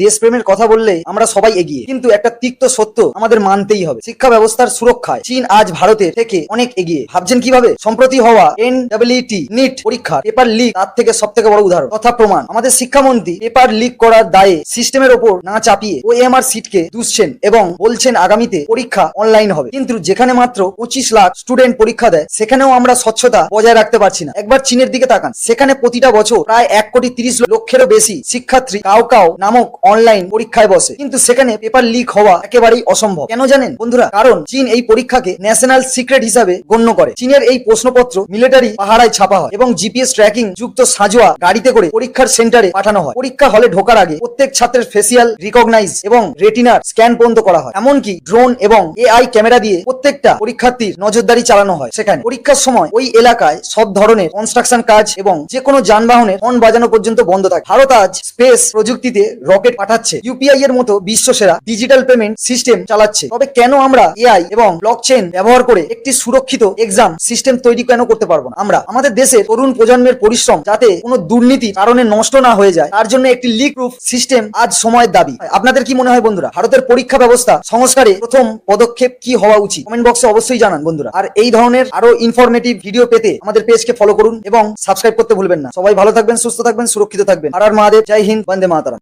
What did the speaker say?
দেশপ্রেমের কথা বললে আমরা সবাই এগিয়ে, কিন্তু একটা তিক্ত সত্য আমাদের মানতেই হবে। শিক্ষা ব্যবস্থার সুরক্ষায় চীন আজ ভারতের থেকে অনেক এগিয়ে। ভাবছেন কিভাবে? সম্প্রতি হওয়া NEET নিট পরীক্ষার পেপার লিক তার থেকে সব থেকে বড় উদাহরণ তথা প্রমাণ। আমাদের শিক্ষামন্ত্রী পেপার লিক করার দায়ে সিস্টেমের ওপর না চাপিয়ে OMR সিটকে দুষছেন এবং বলছেন আগামীতে পরীক্ষা অনলাইন হবে। কিন্তু যেখানে মাত্র 25 লাখ স্টুডেন্ট পরীক্ষা দেয়, সেখানেও আমরা স্বচ্ছতা বজায় রাখতে পারছি না। একবার চীনের দিকে তাকান, সেখানে প্রতিটা বছর প্রায় 1,30,00,000-এরও বেশি শিক্ষার্থী কাও নামক অনলাইন পরীক্ষায় বসে, কিন্তু সেখানে পেপার লিক হওয়া একেবারেই অসম্ভব। কেন জানেন বন্ধুরা? কারণ চীন এই পরীক্ষাকে ন্যাশনাল সিক্রেট হিসাবে গণ্য করে। চীনের এই প্রশ্নপত্র মিলিটারি পাহারায় ছাপা হয় এবং GPS ট্র্যাকিং যুক্ত সাঁজোয়া গাড়িতে করে পরীক্ষার সেন্টারে পাঠানো হয়। পরীক্ষা হলে ঢোকার আগে প্রত্যেক ছাত্রের ফেসিয়াল রিকগনাইজ এবং রেটিনার স্ক্যান পর্যন্ত করা হয়। এমনকি ড্রোন এবং AI ক্যামেরা দিয়ে প্রত্যেকটা পরীক্ষার্থীর নজরদারি চালানো হয়। সেখানে পরীক্ষার সময় ওই এলাকায় সব ধরনের কনস্ট্রাকশন কাজ এবং যে কোনো যানবাহনের হর্ন বাজানো পর্যন্ত বন্ধ থাকে। ভারত আজ স্পেস প্রযুক্তিতে রকেট পাঠাচ্ছে, UPI এর মতো বিশ্বসেরা ডিজিটাল পেমেন্ট সিস্টেম চালাচ্ছে। তবে কেন আমরা AI এবং ব্লকচেইন ব্যবহার করে একটি সুরক্ষিত এক্সাম সিস্টেম তৈরি কেন করতে পারবো না? আমরা আমাদের দেশের তরুণ প্রজন্মের পরিশ্রম যাতে কোনো দুর্নীতির কারণে নষ্ট না হয়ে যায়, তার জন্য একটি লিক প্রুফ সিস্টেম আজ সময়ের দাবি। আপনাদের কি মনে হয় বন্ধুরা? ভারতের পরীক্ষা ব্যবস্থা সংস্কারে প্রথম পদক্ষেপ কি হওয়া উচিত? কমেন্ট বক্সে অবশ্যই জানান বন্ধুরা। আর এই ধরনের আরো ইনফরমেটিভ ভিডিও পেতে আমাদের পেজকে ফলো করুন এবং সাবস্ক্রাইব করতে ভুলবেন না। সবাই ভালো থাকবেন, সুস্থ থাকবেন, সুরক্ষিত থাকবেন। আর মহাদেব, জয় হিন্দ, বন্দে মাতরম।